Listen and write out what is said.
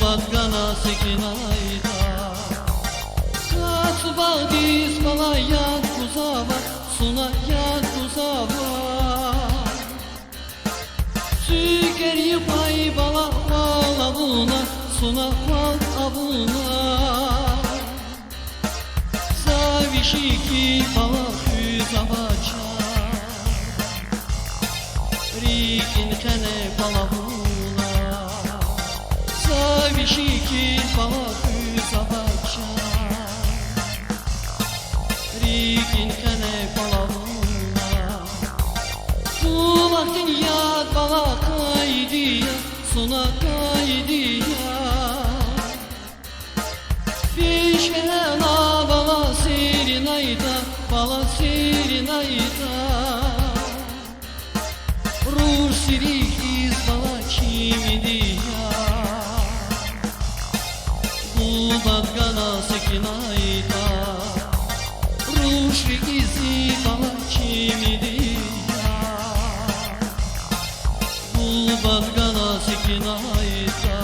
Badgana sekinayda Katsubadis bala yakuzawa Suna yakuzawa Sükeri pay bala fal avuna Suna fal avuna Savishiki bala füzavacha Rikin kene bala vuna Savishiki bala füzavacha Rikin kene bala vuna Kulaktin yad bala kaydiya Suna kaydiya Bişkela bala sirinayda Bala sirinayda Ruh sirikiz bala kimidiya Bu badgana sekinayda Ruh sirikizi bala kimidiya Bu badgana sekinayda